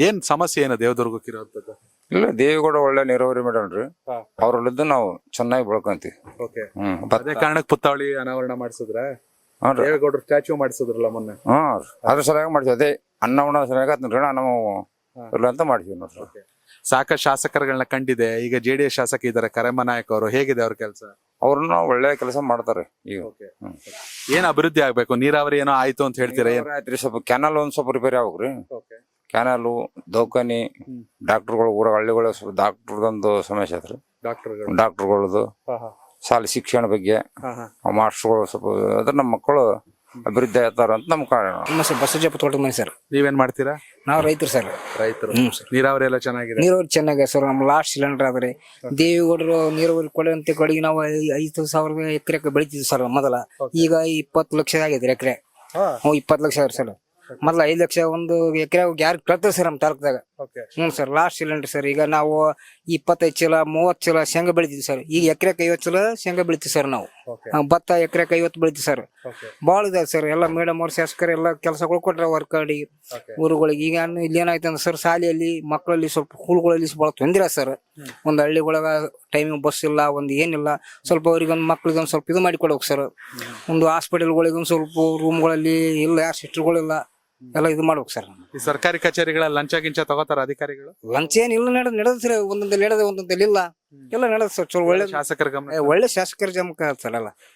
ಏನ್ ಸಮಸ್ಯೆ ಏನು ದೇವದುರ್ಗಕ್ಕಿರೋಂಥದ್ದು? ಇಲ್ಲ, ದೇವೇಗೌಡ ಒಳ್ಳೆ ನೀರಾವರಿ ಮಾಡ್ಯಾನ್ರಿ. ಅವ್ರಲ್ಲಿದ್ದು ನಾವು ಚೆನ್ನಾಗಿ ಬೆಳ್ಕೊಂತೀವಿ. ಓಕೆ, ಅದೇ ಕಾರಣಕ್ಕೆ ಪುತ್ಥಳಿ ಅನಾವರಣ ಮಾಡಿಸಿದ್ರ, ದೇವೇಗೌಡರು ಸ್ಟ್ಯಾಚ್ಯೂ ಮಾಡಿಸಿದ್ರಲ್ಲ ಮೊನ್ನೆ. ಅದ್ರ ಸರಿಯಾಗಿ ಮಾಡ್ತೀವಿ. ಅದೇ ಅನ್ನ ಸರಿಯಾಗಿ ಋಣ ನಾವು ಇಲ್ಲ ಅಂತ ಮಾಡ್ತೀವಿ ನೋಡ್ರಿ. ಸಾಕಷ್ಟು ಶಾಸಕರುಗಳನ್ನ ಕಂಡಿದೆ. ಈಗ JDS ಶಾಸಕ ಇದಾರೆ ಕರೆಮ್ಮ ನಾಯಕ್ ಅವರು, ಹೇಗಿದೆ ಅವ್ರ ಕೆಲಸ? ಅವ್ರನ್ನ ಒಳ್ಳೆ ಕೆಲಸ ಮಾಡ್ತಾರೆ ಈಗ. ಏನ್ ಅಭಿವೃದ್ಧಿ ಆಗ್ಬೇಕು? ನೀರಾವರಿ ಏನೋ ಆಯ್ತು ಅಂತ ಹೇಳ್ತೀರಾ? ಆಯ್ತ್ರಿ, ಸ್ವಲ್ಪ ಕೆನಾಲ್ ಒಂದ್ ಸ್ವಲ್ಪ ರಿಪೇರಿ ಆಗ್ಬೇಕ್ರಿ. ಕೆನಾಲು, ದವಾಖಾನಿ, ಡಾಕ್ಟರ್ಗಳು ಊರ ಹಳ್ಳಿಗಳ ಡಾಕ್ಟರ್ದೊಂದು ಸಮಸ್ಯೆ ಐತ್ರಿ. ಡಾಕ್ಟರ್ಗಳದು ಶಾಲೆ ಶಿಕ್ಷಣ ಬಗ್ಗೆ ಮಾಸ್ಟರ್ಗಳು ಸ್ವಲ್ಪ ಅದ್ರ ನಮ್ಮ ಮಕ್ಕಳು ಅಭಿವೃದ್ಧಿ ಆಯ್ತಾರ ಅಂತ ನಮ್ ಕಾರಣ. ಬಸವಜಪ್ಪ ತೋಟದ ಮನೆ ಸರ್. ನೀವೇನ್ ಮಾಡ್ತೀರಾ? ನಾವು ರೈತರು ಸರ್. ರೈತರು. ನೀರಾವರಿ ಎಲ್ಲ ಚೆನ್ನಾಗಿದೆ? ನೀರಾವರಿ ಚೆನ್ನಾಗಿದೆ ಸರ್. ನಮ್ಮ ಲಾಸ್ಟ್ ಸಿಲಿಂಡರ್ ಆದ್ರೆ ದೇವೇಗೌಡರು ನೀರಾವರಿ ಕೊಡುವಂತೆ ಕೊಡಗಿ ನಾವು 5,000 ಎಕರೆ ಬೆಳಿತಿದ್ವಿ ಸರ್ ಮೊದಲ. ಈಗ 20 ಲಕ್ಷ ಆಗಿದೆ ಎಕರೆ. 20 ಲಕ್ಷ ಆದ್ರೆ ಸರ್. ಮೊದ್ಲ 5 ಲಕ್ಷ ಒಂದು ಎಕರೆ ಯಾರು ಕೇಳ್ತಾರೆ ಸರ್ ನಮ್ಮ ತಾಲೂಕದಾಗ. Sir last cylinder sir. ಈಗ ನಾವು 25 ಚೀಲ 30 ಚೀಲ ಶೇಂಗಾ ಬೆಳಿತಿದ್ವಿ ಸರ್. ಈಗ ಎಕರೆಗೆ 50 ಚೀಲ ಶೇಂಗಾ ಬೆಳಿತೀವಿ ಸರ್ ನಾವು. ಭತ್ತ ಎಕರೆಗೆ 50 ಬೆಳಿತೀವಿ ಸರ್. ಬಾಳ ಇದೆ ಸರ್. ಎಲ್ಲ ಮೇಡಮ್ ಅವ್ರ ಶಾಸಕರು ಎಲ್ಲ ಕೆಲಸಗಳು ಕೊಟ್ರೆ ವರ್ಕಡಿ ಊರುಗಳಿಗೆ. ಈಗ ಇಲ್ಲಿ ಏನಾಯ್ತು ಅಂದ್ರೆ ಸರ್, ಶಾಲೆಯಲ್ಲಿ ಮಕ್ಕಳಲ್ಲಿ ಸ್ವಲ್ಪ ಸ್ಕೂಲ್ಗಳಲ್ಲಿ ಬಹಳ ತೊಂದರೆ ಸರ್. ಒಂದು ಹಳ್ಳಿಗೊಳಗ ಟೈಮಿಂಗ್ ಬಸ್ ಇಲ್ಲ, ಒಂದು ಏನಿಲ್ಲ. ಸ್ವಲ್ಪ ಅವ್ರಿಗೊಂದು ಮಕ್ಳಿಗೊಂದು ಸ್ವಲ್ಪ ಇದು ಮಾಡಿ ಕೊಡ್ಬೇಕು ಸರ್. ಒಂದು ಹಾಸ್ಪಿಟಲ್ಗಳಿಗೊಂದು ಸ್ವಲ್ಪ ರೂಮ್ಗಳಲ್ಲಿ ಇಲ್ಲ, ಸಿಸ್ಟರ್ಗಳಿಲ್ಲ, ಎಲ್ಲ ಇದು ಮಾಡ್ಬೇಕು ಸರ್. ಈ ಸರ್ಕಾರಿ ಕಚೇರಿಗಳ ಲಂಚ ಗಿಂಚ ತಗೋತಾರ ಅಧಿಕಾರಿಗಳು? ಲಂಚ ಏನಿಲ್ಲ, ನಡೆದ ಸರ್. ಒಂದೊಂದಲ್ಲಿ ನಡೆದ ಒಂದೊಂದಲ್ಲಿ ಇಲ್ಲ, ಎಲ್ಲ ನಡೆದ ಸರ್. ಒಳ್ಳೆ ಶಾಸಕರ ಗಮನ, ಒಳ್ಳೆ ಶಾಸಕರ ಜಮಕ ಸರ್. ಎಲ್ಲ